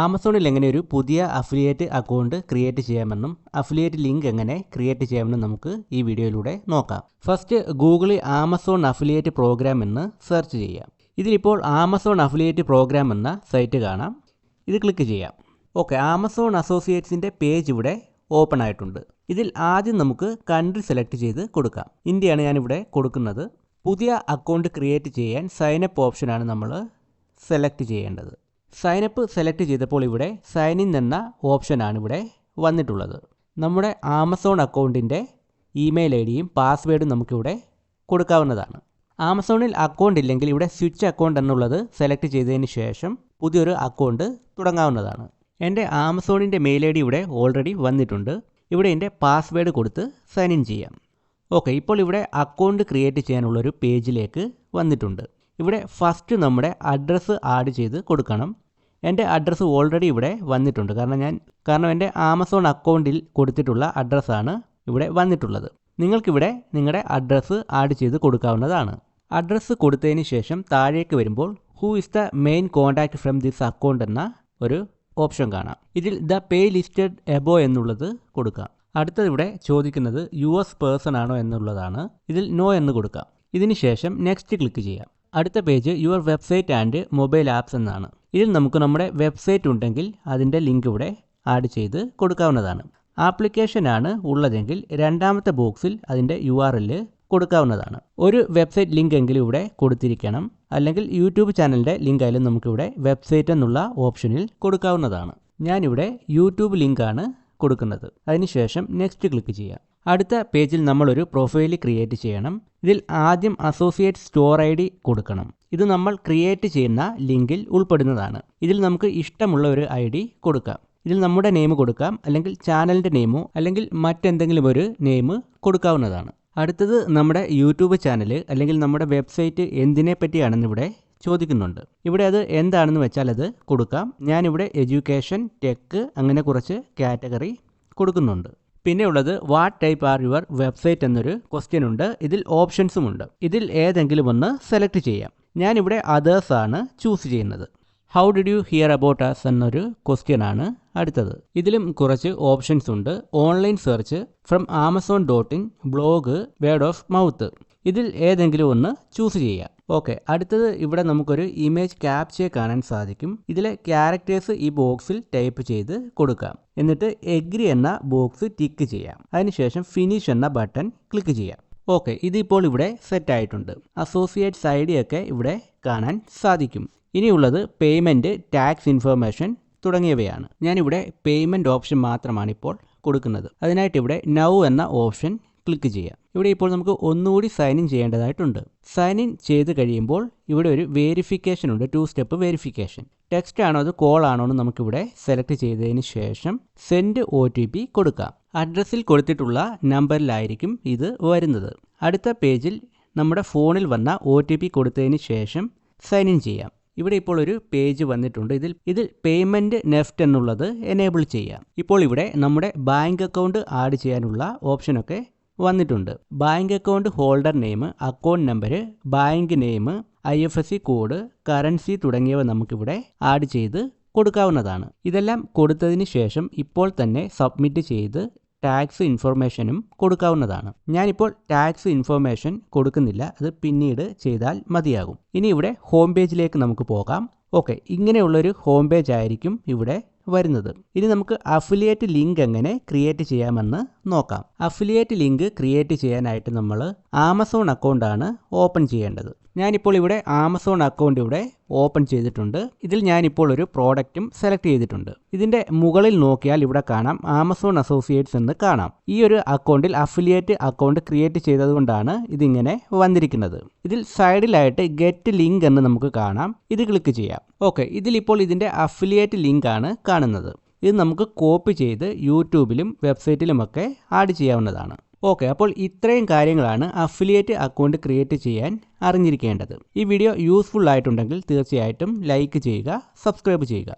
ആമസോണിൽ എങ്ങനെ ഒരു പുതിയ അഫിലിയേറ്റ് അക്കൗണ്ട് ക്രിയേറ്റ് ചെയ്യാമെന്നും അഫിലിയേറ്റ് ലിങ്ക് എങ്ങനെ ക്രിയേറ്റ് ചെയ്യാമെന്നും നമുക്ക് ഈ വീഡിയോയിലൂടെ നോക്കാം. ഫസ്റ്റ് ഗൂഗിളിൽ ആമസോൺ അഫിലിയേറ്റ് പ്രോഗ്രാം എന്ന് സെർച്ച് ചെയ്യാം. ഇതിലിപ്പോൾ ആമസോൺ അഫിലിയേറ്റ് പ്രോഗ്രാം എന്ന സൈറ്റ് കാണാം. ഇത് ക്ലിക്ക് ചെയ്യാം. ഓക്കെ, ആമസോൺ അസോസിയേറ്റ്സിൻ്റെ പേജ് ഇവിടെ ഓപ്പൺ ആയിട്ടുണ്ട്. ഇതിൽ ആദ്യം നമുക്ക് കൺട്രി സെലക്ട് ചെയ്ത് കൊടുക്കാം. ഇന്ത്യയാണ് ഞാനിവിടെ കൊടുക്കുന്നത്. പുതിയ അക്കൗണ്ട് ക്രിയേറ്റ് ചെയ്യാൻ സൈനപ്പ് ഓപ്ഷനാണ് നമ്മൾ സെലക്ട് ചെയ്യേണ്ടത്. സൈനപ്പ് സെലക്ട് ചെയ്തപ്പോൾ ഇവിടെ സൈൻ ഇൻ എന്ന ഓപ്ഷനാണ് ഇവിടെ വന്നിട്ടുള്ളത്. നമ്മുടെ ആമസോൺ അക്കൗണ്ടിൻ്റെ ഇമെയിൽ ഐ ഡിയും പാസ്വേഡും നമുക്കിവിടെ കൊടുക്കാവുന്നതാണ്. ആമസോണിൽ അക്കൗണ്ട് ഇല്ലെങ്കിൽ ഇവിടെ സ്വിച്ച് അക്കൗണ്ട് എന്നുള്ളത് സെലക്ട് ചെയ്തതിന് ശേഷം പുതിയൊരു അക്കൗണ്ട് തുടങ്ങാവുന്നതാണ്. എൻ്റെ ആമസോണിൻ്റെ മെയിൽ ഐ ഡി ഇവിടെ ഓൾറെഡി വന്നിട്ടുണ്ട്. ഇവിടെ എൻ്റെ പാസ്വേഡ് കൊടുത്ത് സൈൻ ഇൻ ചെയ്യാം. ഓക്കെ, ഇപ്പോൾ ഇവിടെ അക്കൗണ്ട് ക്രിയേറ്റ് ചെയ്യാനുള്ളൊരു പേജിലേക്ക് വന്നിട്ടുണ്ട്. ഇവിടെ ഫസ്റ്റ് നമ്മുടെ അഡ്രസ്സ് ആഡ് ചെയ്ത് കൊടുക്കണം. എൻ്റെ അഡ്രസ്സ് ഓൾറെഡി ഇവിടെ വന്നിട്ടുണ്ട്. കാരണം എൻ്റെ ആമസോൺ അക്കൗണ്ടിൽ കൊടുത്തിട്ടുള്ള അഡ്രസ്സാണ് ഇവിടെ വന്നിട്ടുള്ളത്. നിങ്ങൾക്കിവിടെ നിങ്ങളുടെ അഡ്രസ്സ് ആഡ് ചെയ്ത് കൊടുക്കാവുന്നതാണ്. അഡ്രസ്സ് കൊടുത്തതിന് ശേഷം താഴേക്ക് വരുമ്പോൾ who is the main contact from this account എന്ന ഒരു ഓപ്ഷൻ കാണാം. ഇതിൽ ദ പേ ലിസ്റ്റഡ് എബോ എന്നുള്ളത് കൊടുക്കാം. അടുത്തത് ഇവിടെ ചോദിക്കുന്നത് US പേഴ്സൺ ആണോ എന്നുള്ളതാണ്. ഇതിൽ നോ എന്ന് കൊടുക്കാം. ഇതിന് ശേഷം നെക്സ്റ്റ് ക്ലിക്ക് ചെയ്യാം. അടുത്ത page your website and mobile apps എന്നാണ്. ഇതിൽ നമുക്ക് നമ്മുടെ വെബ്സൈറ്റ് ഉണ്ടെങ്കിൽ അതിൻ്റെ ലിങ്ക് ഇവിടെ ആഡ് ചെയ്ത് കൊടുക്കാവുന്നതാണ്. ആപ്ലിക്കേഷനാണ് ഉള്ളതെങ്കിൽ രണ്ടാമത്തെ ബോക്സിൽ അതിൻ്റെ URL കൊടുക്കാവുന്നതാണ്. ഒരു വെബ്സൈറ്റ് ലിങ്ക് എങ്കിലും ഇവിടെ കൊടുത്തിരിക്കണം. അല്ലെങ്കിൽ യൂട്യൂബ് ചാനലിൻ്റെ ലിങ്ക് ആയാലും നമുക്കിവിടെ വെബ്സൈറ്റ് എന്നുള്ള ഓപ്ഷനിൽ കൊടുക്കാവുന്നതാണ്. ഞാനിവിടെ യൂട്യൂബ് ലിങ്കാണ് കൊടുക്കുന്നത്. അതിനുശേഷം നെക്സ്റ്റ് ക്ലിക്ക് ചെയ്യാം. അടുത്ത പേജിൽ നമ്മളൊരു പ്രൊഫൈൽ ക്രിയേറ്റ് ചെയ്യണം. ഇതിൽ ആദ്യം അസോസിയേറ്റ് സ്റ്റോർ ID കൊടുക്കണം. ഇത് നമ്മൾ ക്രിയേറ്റ് ചെയ്യുന്ന ലിങ്കിൽ ഉൾപ്പെടുന്നതാണ്. ഇതിൽ നമുക്ക് ഇഷ്ടമുള്ള ഒരു ID കൊടുക്കാം. ഇതിൽ നമ്മുടെ നെയിം കൊടുക്കാം, അല്ലെങ്കിൽ ചാനലിൻ്റെ നെയിമോ അല്ലെങ്കിൽ മറ്റെന്തെങ്കിലും ഒരു നെയിം കൊടുക്കാവുന്നതാണ്. അടുത്തത് നമ്മുടെ യൂട്യൂബ് ചാനൽ അല്ലെങ്കിൽ നമ്മുടെ വെബ്സൈറ്റ് എന്തിനെ പറ്റിയാണെന്ന് ഇവിടെ ചോദിക്കുന്നുണ്ട്. ഇവിടെ അത് എന്താണെന്ന് വെച്ചാൽ അത് കൊടുക്കാം. ഞാനിവിടെ എഡ്യൂക്കേഷൻ, ടെക്ക് അങ്ങനെ കുറച്ച് കാറ്റഗറി കൊടുക്കുന്നുണ്ട്. പിന്നെ ഉള്ളത് what type are your website എന്നൊരു ക്വസ്റ്റ്യൻ ഉണ്ട്. ഇതിൽ ഓപ്ഷൻസും ഉണ്ട്. ഇതിൽ ഏതെങ്കിലും ഒന്ന് സെലക്ട് ചെയ്യാം. ഞാനിവിടെ അതേഴ്സ് ആണ് ചൂസ് ചെയ്യുന്നത്. How did you hear about us എന്നൊരു ക്വസ്റ്റ്യൻ ആണ് അടുത്തത്. ഇതിലും കുറച്ച് ഓപ്ഷൻസ് ഉണ്ട്. Online search, from amazon.in, blog, word of mouth. ഇതിൽ ഏതെങ്കിലും ഒന്ന് ചൂസ് ചെയ്യാം. ഓക്കെ, അടുത്തത് ഇവിടെ നമുക്കൊരു ഇമേജ് ക്യാപ്ചർ കാണാൻ സാധിക്കും. ഇതിലെ ക്യാരക്ടേഴ്സ് ഈ ബോക്സിൽ ടൈപ്പ് ചെയ്ത് കൊടുക്കാം. എന്നിട്ട് എഗ്രി എന്ന ബോക്സ് ടിക്ക് ചെയ്യാം. അതിനുശേഷം ഫിനിഷ് എന്ന ബട്ടൺ ക്ലിക്ക് ചെയ്യാം. ഓക്കെ, ഇതിപ്പോൾ ഇവിടെ സെറ്റ് ആയിട്ടുണ്ട്. അസോസിയേറ്റ്സ് ID ഒക്കെ ഇവിടെ കാണാൻ സാധിക്കും. ഇനിയുള്ളത് പേയ്മെൻറ്റ്, ടാക്സ് ഇൻഫർമേഷൻ തുടങ്ങിയവയാണ്. ഞാനിവിടെ പേയ്മെൻറ്റ് ഓപ്ഷൻ മാത്രമാണ് ഇപ്പോൾ കൊടുക്കുന്നത്. അതിനായിട്ട് ഇവിടെ നൗ എന്ന ഓപ്ഷൻ ക്ലിക്ക് ചെയ്യാം. ഇവിടെ ഇപ്പോൾ നമുക്ക് ഒന്നുകൂടി സൈൻ ഇൻ ചെയ്യേണ്ടതായിട്ടുണ്ട്. സൈൻ ഇൻ ചെയ്ത് കഴിയുമ്പോൾ ഇവിടെ ഒരു വെരിഫിക്കേഷൻ ഉണ്ട്, 2 സ്റ്റെപ്പ് വെരിഫിക്കേഷൻ. ടെക്സ്റ്റ് ആണോ അത് കോൾ ആണോ എന്ന് നമുക്കിവിടെ സെലക്ട് ചെയ്തതിന് ശേഷം സെൻഡ് OTP കൊടുക്കാം. അഡ്രസ്സിൽ കൊടുത്തിട്ടുള്ള നമ്പറിലായിരിക്കും ഇത് വരുന്നത്. അടുത്ത പേജിൽ നമ്മുടെ ഫോണിൽ വന്ന OTP കൊടുത്തതിന് ശേഷം സൈൻ ഇൻ ചെയ്യാം. ഇവിടെ ഇപ്പോൾ ഒരു പേജ് വന്നിട്ടുണ്ട്. ഇതിൽ പേയ്മെൻറ്റ് നെഫ്റ്റ് എന്നുള്ളത് എനേബിൾ ചെയ്യാം. ഇപ്പോൾ ഇവിടെ നമ്മുടെ ബാങ്ക് അക്കൗണ്ട് ആഡ് ചെയ്യാനുള്ള ഓപ്ഷനൊക്കെ വന്നിട്ടുണ്ട്. Bank account holder name, account number, bank name, IFSC code, currency തുടങ്ങിയവ നമുക്കിവിടെ ആഡ് ചെയ്ത് കൊടുക്കാവുന്നതാണ്. ഇതെല്ലാം കൊടുത്തതിന് ശേഷം ഇപ്പോൾ തന്നെ സബ്മിറ്റ് ചെയ്ത് ടാക്സ് ഇൻഫർമേഷനും കൊടുക്കാവുന്നതാണ്. ഞാനിപ്പോൾ ടാക്സ് ഇൻഫർമേഷൻ കൊടുക്കുന്നില്ല, അത് പിന്നീട് ചെയ്താൽ മതിയാകും. ഇനി ഇവിടെ ഹോം പേജിലേക്ക് നമുക്ക് പോകാം. ഓക്കെ, ഇങ്ങനെയുള്ളൊരു ഹോം പേജ് ആയിരിക്കും ഇവിടെ വരുന്നത്. ഇനി നമുക്ക് അഫിലിയേറ്റ് ലിങ്ക് എങ്ങനെ ക്രിയേറ്റ് ചെയ്യാമെന്ന് നോക്കാം. അഫിലിയേറ്റ് ലിങ്ക് ക്രിയേറ്റ് ചെയ്യാനായിട്ട് നമ്മൾ ആമസോൺ അക്കൗണ്ടാണ് ഓപ്പൺ ചെയ്യേണ്ടത്. ഞാനിപ്പോൾ ഇവിടെ ആമസോൺ അക്കൗണ്ട് ഇവിടെ ഓപ്പൺ ചെയ്തിട്ടുണ്ട്. ഇതിൽ ഞാനിപ്പോൾ ഒരു പ്രോഡക്റ്റും സെലക്ട് ചെയ്തിട്ടുണ്ട്. ഇതിൻ്റെ മുകളിൽ നോക്കിയാൽ ഇവിടെ കാണാം ആമസോൺ അസോസിയേറ്റ്സ് എന്ന് കാണാം. ഈ ഒരു അക്കൗണ്ടിൽ അഫിലിയേറ്റ് അക്കൗണ്ട് ക്രിയേറ്റ് ചെയ്തതുകൊണ്ടാണ് ഇതിങ്ങനെ വന്നിരിക്കുന്നത്. ഇതിൽ സൈഡിലായിട്ട് ഗെറ്റ് ലിങ്ക് എന്ന് നമുക്ക് കാണാം. ഇത് ക്ലിക്ക് ചെയ്യാം. ഓക്കെ, ഇതിലിപ്പോൾ ഇതിൻ്റെ അഫിലിയേറ്റ് ലിങ്ക് ആണ് കാണുന്നത്. ഇത് നമുക്ക് കോപ്പി ചെയ്ത് യൂട്യൂബിലും വെബ്സൈറ്റിലുമൊക്കെ ആഡ് ചെയ്യാവുന്നതാണ്. ഓക്കെ, അപ്പോൾ ഇത്രയും കാര്യങ്ങളാണ് അഫിലിയേറ്റ് അക്കൗണ്ട് ക്രിയേറ്റ് ചെയ്യാൻ അറിഞ്ഞിരിക്കേണ്ടത്. ഈ വീഡിയോ യൂസ്ഫുൾ ആയിട്ടുണ്ടെങ്കിൽ തീർച്ചയായിട്ടും ലൈക്ക് ചെയ്യുക, സബ്സ്ക്രൈബ് ചെയ്യുക.